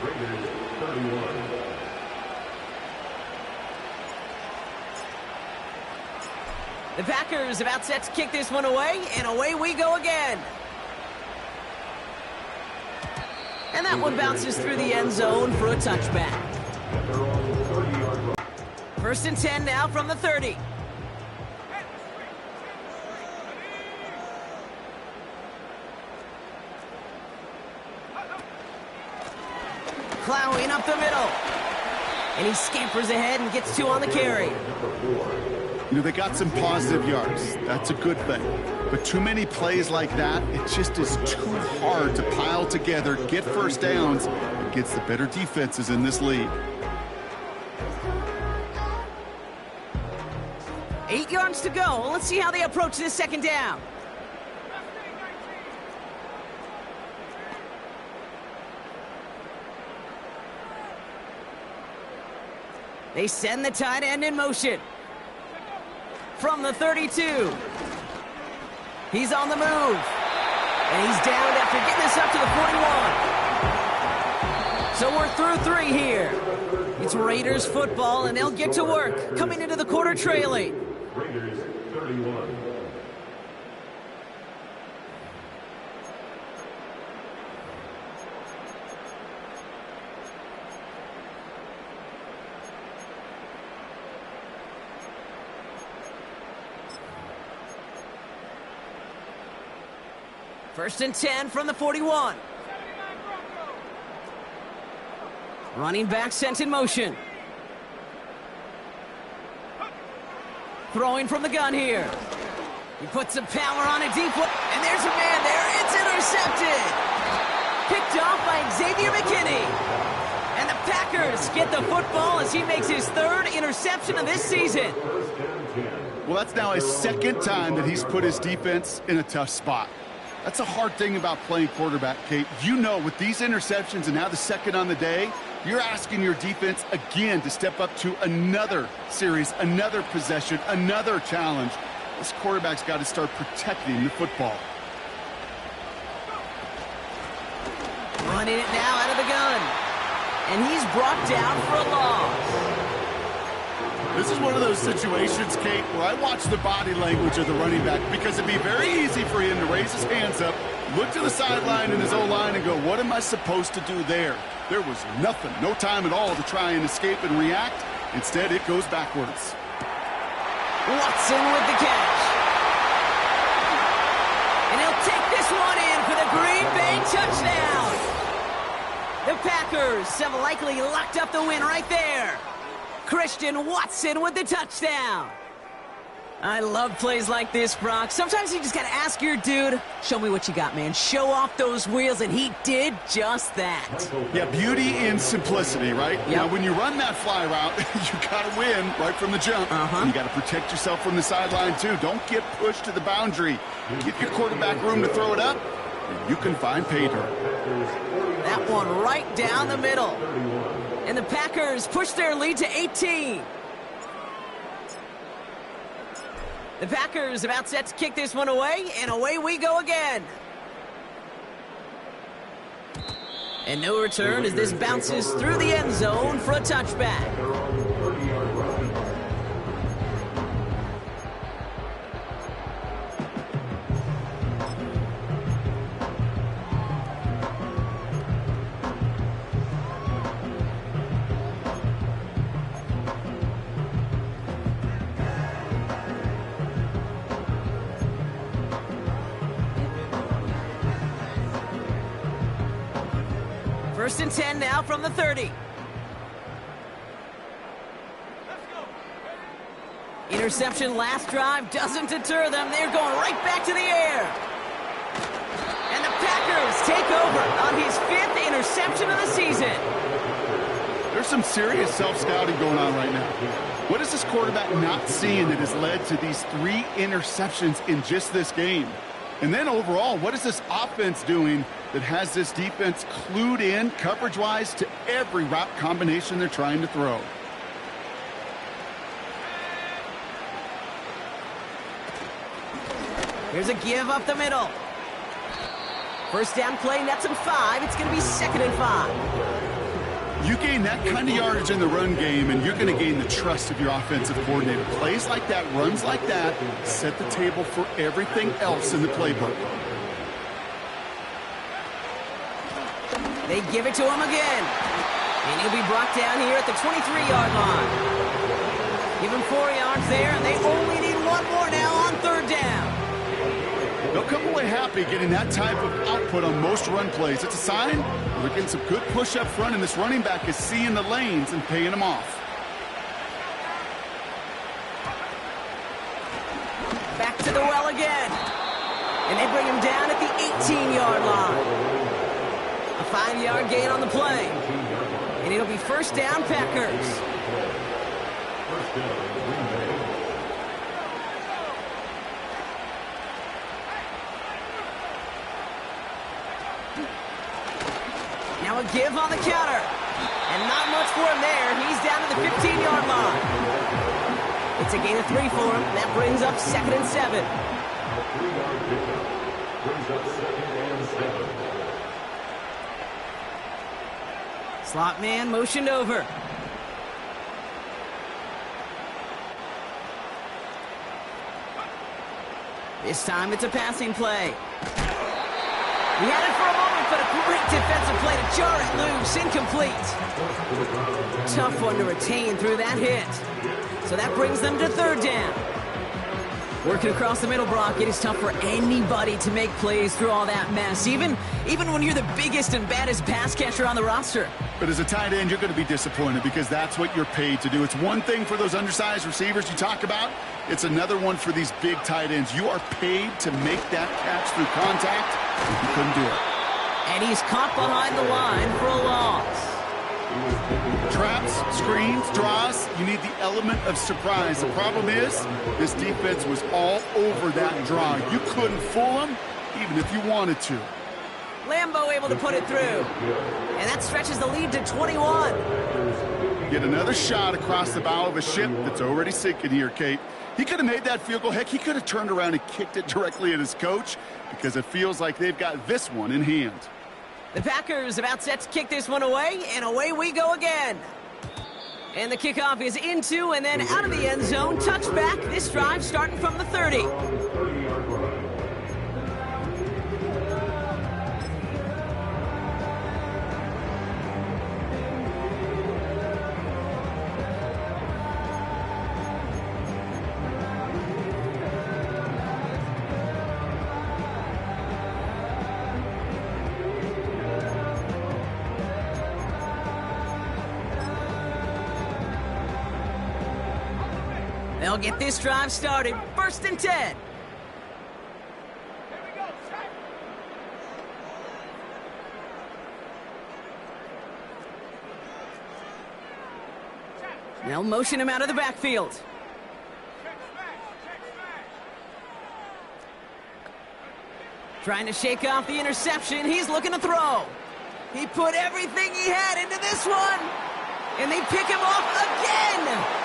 The Packers about set to kick this one away, and away we go again. And that one bounces through the end zone for a touchback. First and 10 now from the 30. Plowing up the middle. And he scampers ahead and gets 2 on the carry. You know, they got some positive yards. That's a good thing. But too many plays like that, it just is too hard to pile together, get first downs, against the better defenses in this league. 8 yards to go. Let's see how they approach this second down. They send the tight end in motion. From the 32. He's on the move. And he's down after getting this up to the 41. So we're through 3 here. It's Raiders football, and they'll get to work, coming into the quarter trailing. Raiders 31. First and 10 from the 41. Running back sent in motion. Throwing from the gun here. He puts some power on a deep one, and there's a man there. It's intercepted. Picked off by Xavier McKinney. And the Packers get the football as he makes his third interception of this season. Well, that's now his second time that he's put his defense in a tough spot. That's a hard thing about playing quarterback, Kate. You know, with these interceptions and now the second on the day, you're asking your defense again to step up to another series, another possession, another challenge. This quarterback's got to start protecting the football. Running it now out of the gun. And he's brought down for a loss. This is one of those situations, Kate, where I watch the body language of the running back because it'd be very easy for him to raise his hands up, look to the sideline in his O-line and go, what am I supposed to do there? There was nothing, no time at all to try and escape and react. Instead, it goes backwards. Watson with the catch. And he'll take this one in for the Green Bay touchdown. The Packers have likely locked up the win right there. Christian Watson with the touchdown. I love plays like this, Brock. Sometimes you just got to ask your dude, show me what you got, man. Show off those wheels, and he did just that. Yeah, beauty in simplicity, right? Yep. Now, when you run that fly route, you got to win right from the jump. You got to protect yourself from the sideline, too. Don't get pushed to the boundary. Give your quarterback room to throw it up, and you can find pay dirt. That one right down the middle. And the Packers push their lead to 18. The Packers about set to kick this one away, and away we go again. And no return as this bounces through the end zone for a touchback. First and 10 now from the 30. Interception last drive doesn't deter them. They're going right back to the air. And the Packers take over on his 5th interception of the season. There's some serious self-scouting going on right now. What is this quarterback not seeing that has led to these 3 interceptions in just this game? And then overall, what is this offense doing that has this defense clued in coverage-wise to every route combination they're trying to throw? Here's a give up the middle. First down play, nets him 5. It's going to be 2nd and 5. You gain that kind of yardage in the run game, and you're going to gain the trust of your offensive coordinator. Plays like that, runs like that, set the table for everything else in the playbook. They give it to him again. And he'll be brought down here at the 23-yard line. Give him 4 yards there, and they only need 1 more now on 3rd down. They'll come away happy getting that type of output on most run plays. It's a sign they're getting some good push up front, and this running back is seeing the lanes and paying them off. Back to the well again. And they bring him down at the 18-yard line. A 5-yard gain on the play. And it'll be first down, Packers. Now a give on the counter. And not much for him there. He's down to the 15-yard line. It's a gain of 3 for him. That brings up 2nd and 7. A 3-yard pickup brings up 2nd and 7. Slot man motioned over. This time it's a passing play. He had it for a moment, but a great defensive play to jar it loose. Incomplete. Tough one to retain through that hit. So that brings them to 3rd down. Working across the middle, Brock, it is tough for anybody to make plays through all that mess, even when you're the biggest and baddest pass catcher on the roster. But as a tight end, you're going to be disappointed because that's what you're paid to do. It's one thing for those undersized receivers you talk about. It's another one for these big tight ends. You are paid to make that catch through contact. You couldn't do it. And he's caught behind the line for a loss. Traps, screens, draws, you need the element of surprise. The problem is, this defense was all over that draw. You couldn't fool them, even if you wanted to. Lambo able to put it through. And that stretches the lead to 21. Get another shot across the bow of a ship that's already sinking here, Kate. He could have made that field goal. Heck, he could have turned around and kicked it directly at his coach because it feels like they've got this one in hand. The Packers about set to kick this one away, and away we go again. And the kickoff is into and then out of the end zone. Touchback, this drive starting from the 30. They'll get this drive started. 1st and 10. They'll motion him out of the backfield. Trying to shake off the interception. He's looking to throw. He put everything he had into this one. And they pick him off again.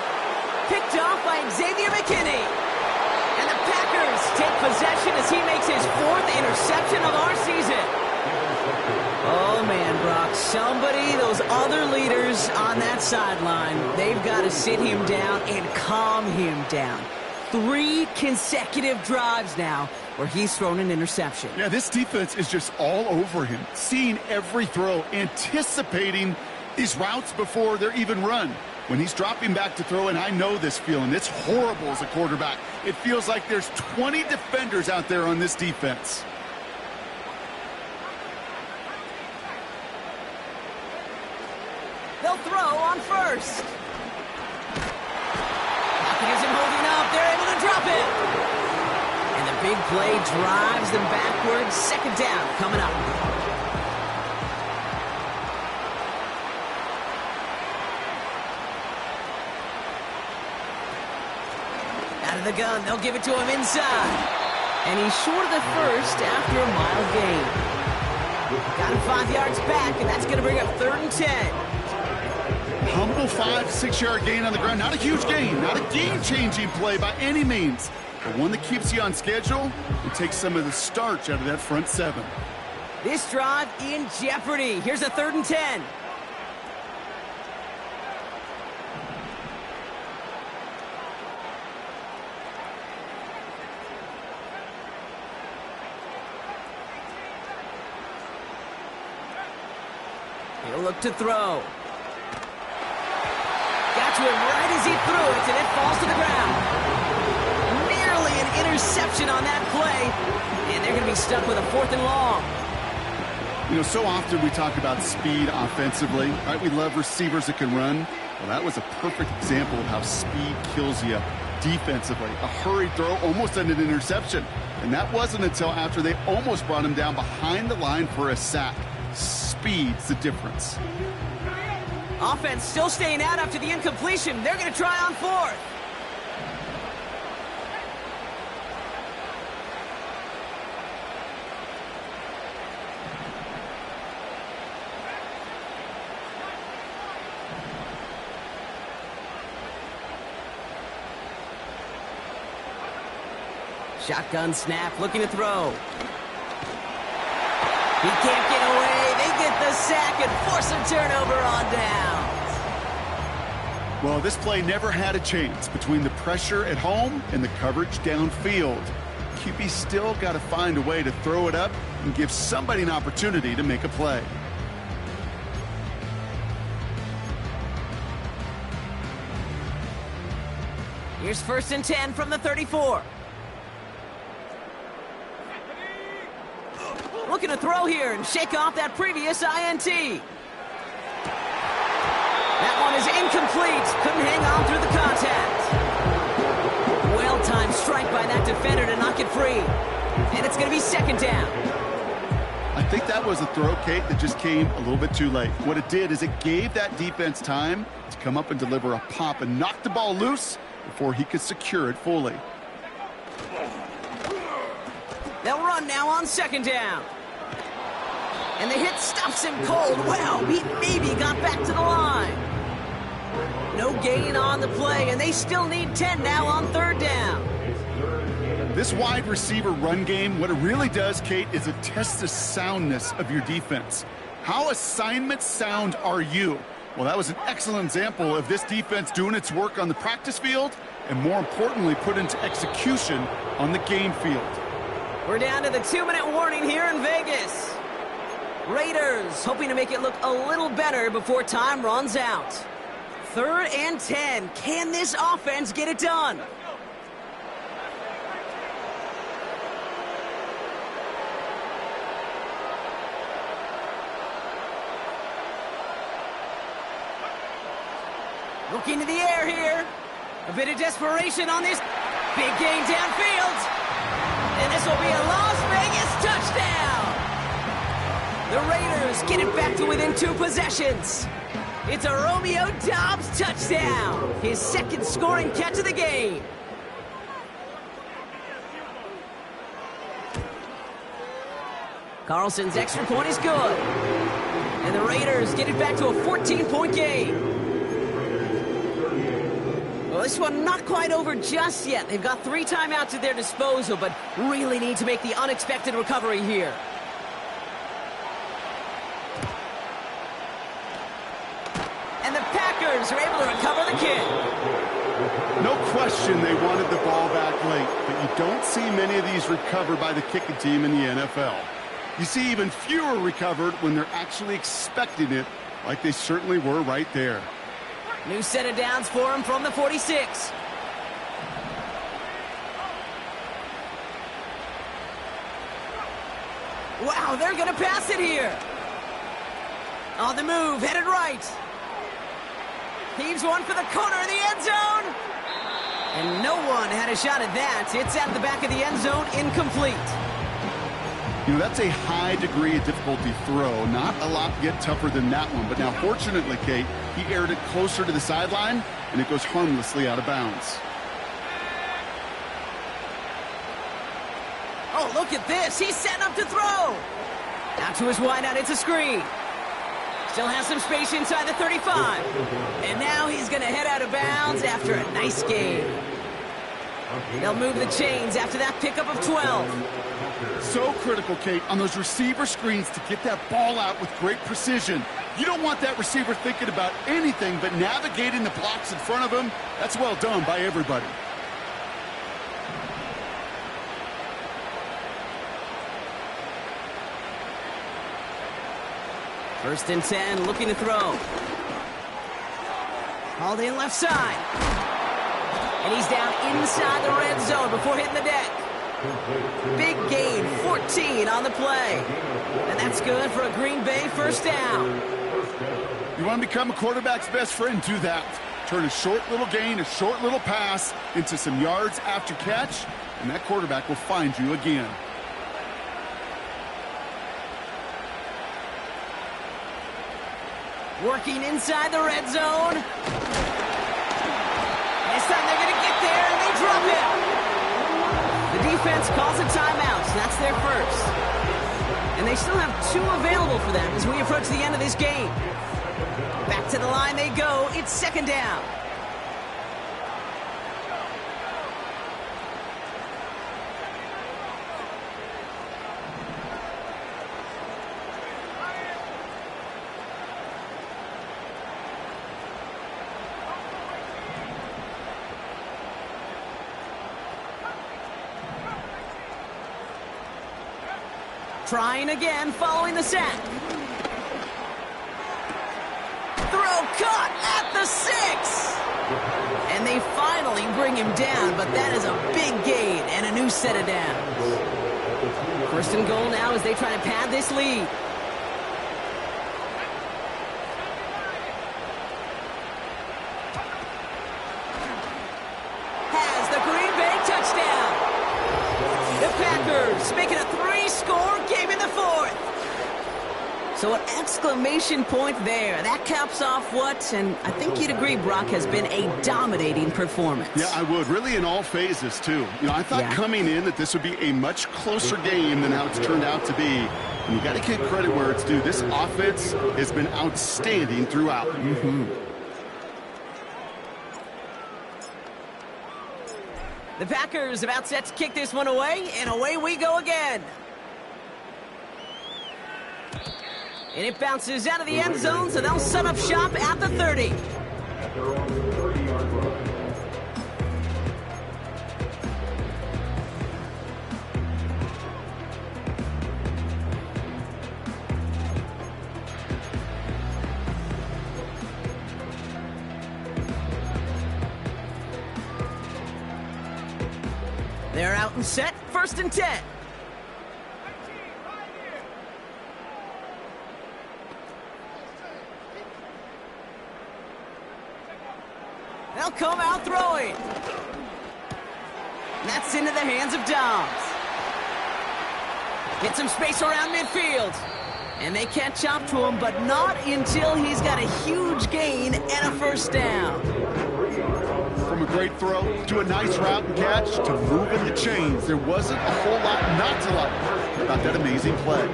Picked off by Xavier McKinney. And the Packers take possession as he makes his 4th interception of our season. Oh, man, Brock. Somebody, those other leaders on that sideline, they've got to sit him down and calm him down. 3 consecutive drives now where he's thrown an interception. Yeah, this defense is just all over him, seeing every throw, anticipating these routes before they're even run. When he's dropping back to throw, and I know this feeling, it's horrible as a quarterback. It feels like there's 20 defenders out there on this defense. They'll throw on 1st. Pocket isn't holding up. They're able to drop it. And the big play drives them backwards. 2nd down coming up. Out of the gun, they'll give it to him inside. And he's short of the 1st after a mile gain. Got him 5 yards back, and that's going to bring up 3rd and 10. Humble 5 to 6 yard gain on the ground. Not a huge gain, not a game-changing play by any means, but one that keeps you on schedule and takes some of the starch out of that front 7. This drive in jeopardy. Here's a 3rd and 10. He'll look to throw. Got to him right as he threw it, and it falls to the ground. Nearly an interception on that play, and they're going to be stuck with a 4th and long. You know, so often we talk about speed offensively, right? We love receivers that can run. Well, that was a perfect example of how speed kills you defensively. A hurried throw almost ended an interception, and that wasn't until after they almost brought him down behind the line for a sack. Speed's the difference. Offense still staying out after the incompletion. They're going to try on 4th. Shotgun snap, looking to throw. He can't get away. They get the sack and force a turnover on downs. Well, this play never had a chance between the pressure at home and the coverage downfield. QB still got to find a way to throw it up and give somebody an opportunity to make a play. Here's 1st and 10 from the 34. Looking to throw here and shake off that previous INT. That one is incomplete. Couldn't hang on through the contact. Well-timed strike by that defender to knock it free. And it's going to be second down. I think that was a throw, Kate, that just came a little bit too late. What it did is it gave that defense time to come up and deliver a pop and knock the ball loose before he could secure it fully. They'll run now on second down. And the hit stops him cold. Wow, he maybe got back to the line. No gain on the play, and they still need 10 now on third down. This wide receiver run game, what it really does, Kate, is it tests the soundness of your defense. How assignment sound are you? Well, that was an excellent example of this defense doing its work on the practice field and, more importantly, put into execution on the game field. We're down to the 2-minute warning here in Vegas. Raiders hoping to make it look a little better before time runs out. 3rd and 10. Can this offense get it done? Looking to the air here. A bit of desperation on this. Big gain downfield. And this will be a Las Vegas touchdown. The Raiders get it back to within 2 possessions. It's a Romeo Doubs touchdown. His second scoring catch of the game. Carlson's extra point is good. And the Raiders get it back to a 14-point game. Well, this one not quite over just yet. They've got 3 timeouts at their disposal, but really need to make the unexpected recovery here. And the Packers are able to recover the kick. No question they wanted the ball back late, but you don't see many of these recovered by the kicking team in the NFL. You see even fewer recovered when they're actually expecting it, like they certainly were right there. New set of downs for him from the 46. Wow, they're going to pass it here. On the move, headed right. Heaves one for the corner of the end zone. And no one had a shot at that. It's at the back of the end zone, incomplete. You know, that's a high degree of difficulty throw. Not a lot get tougher than that one. But now, fortunately, Kate, he aired it closer to the sideline, and it goes harmlessly out of bounds. Oh, look at this. He's setting up to throw. Out to his wideout. It's a screen. Still has some space inside the 35. And now he's going to head out of bounds after a nice game. They'll move the chains after that pickup of 12. So critical, Kate, on those receiver screens to get that ball out with great precision. You don't want that receiver thinking about anything but navigating the blocks in front of him. That's well done by everybody. First and 10, looking to throw. Hauled in left side. And he's down inside the red zone before hitting the deck. Big gain, 14 on the play. And that's good for a Green Bay first down. You want to become a quarterback's best friend? Do that. Turn a short little gain, a short little pass into some yards after catch, and that quarterback will find you again. Working inside the red zone. This time they're going to get there, and they drop it. The defense calls a timeout. That's their first. And they still have 2 available for them as we approach the end of this game. Back to the line they go. It's second down. Trying again following the sack. Throw caught at the 6. And they finally bring him down, but that is a big gain and a new set of downs. First and goal now as they try to pad this lead. Has the Green Bay touchdown. The Packers making a 3-score game in the fourth. So an exclamation point there. That caps off what, and I think you'd agree, Brock, has been a dominating performance. Yeah, I would. Really in all phases, too. You know, I thought coming in that this would be a much closer game than how it's turned out to be. And you got to give credit where it's due. This offense has been outstanding throughout. The Packers about set to kick this one away, and away we go again. And it bounces out of the end zone, so they'll set up shop at the 30. At their own 30-yard line. They're out and set, 1st and 10. They'll come out throwing. That's into the hands of Dobbs. Get some space around midfield. And they catch up to him, but not until he's got a huge gain and a first down. From a great throw to a nice route and catch to moving the chains, there wasn't a whole lot not to like about that amazing play.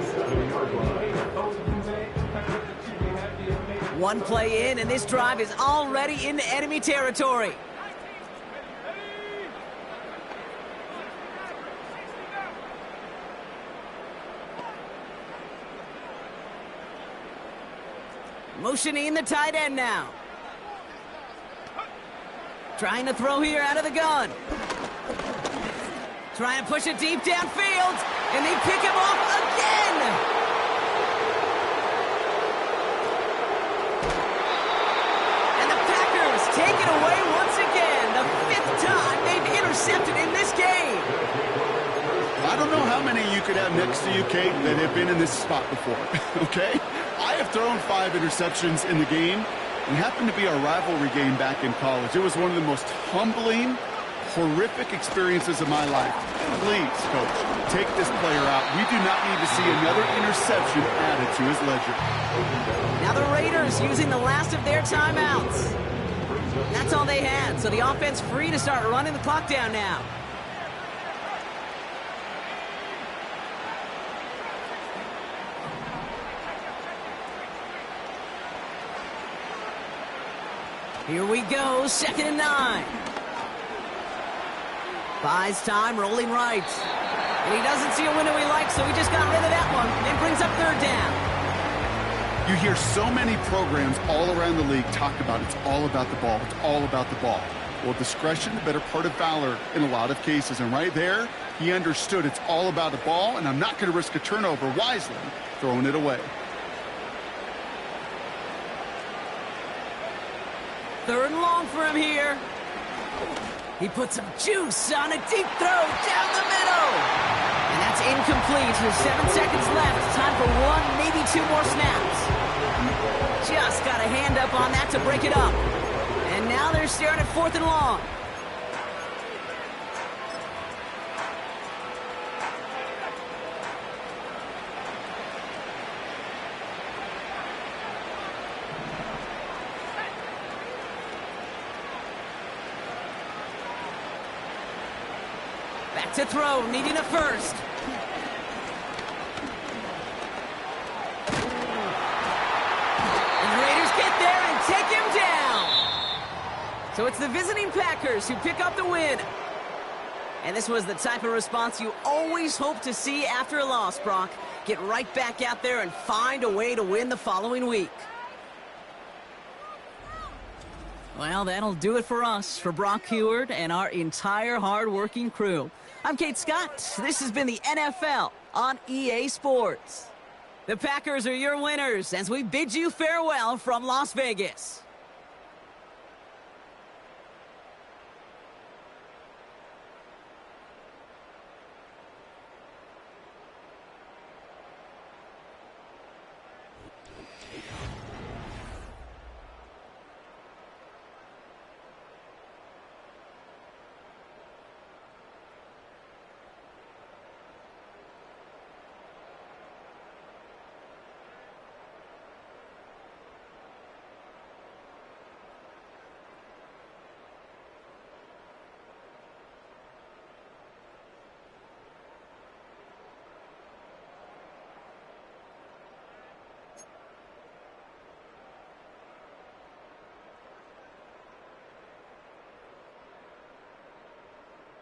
One play in, and this drive is already into enemy territory. Motioning the tight end now. Trying to throw here out of the gun. Trying to push it deep downfield, and they pick him off again. Take it away once again, the 5th time they've intercepted in this game. I don't know how many you could have next to you, Kate, that have been in this spot before, okay? I have thrown 5 interceptions in the game. It happened to be our rivalry game back in college. It was one of the most humbling, horrific experiences of my life. Please, Coach, take this player out. We do not need to see another interception added to his ledger. Now the Raiders using the last of their timeouts. That's all they had, so the offense free to start running the clock down now. Here we go, 2nd and 9. Buys time, rolling right. And he doesn't see a window he likes, so he just got rid of that one and brings up 3rd down. You hear so many programs all around the league talk about it's all about the ball. It's all about the ball. Well, discretion, the better part of valor in a lot of cases. And right there, he understood it's all about the ball, and I'm not going to risk a turnover wisely, throwing it away. 3rd and long for him here. He puts some juice on a deep throw down the middle. And that's incomplete. There's 7 seconds left. Time for 1, maybe 2 more snaps. Just got a hand up on that to break it up. And now they're staring at 4th and long. Back to throw, needing a first. And the Raiders get there and take him down. So it's the visiting Packers who pick up the win. And this was the type of response you always hope to see after a loss, Brock. Get right back out there and find a way to win the following week. Well, that'll do it for us, for Brock Heward and our entire hard-working crew. I'm Kate Scott. This has been the NFL on EA Sports. The Packers are your winners as we bid you farewell from Las Vegas.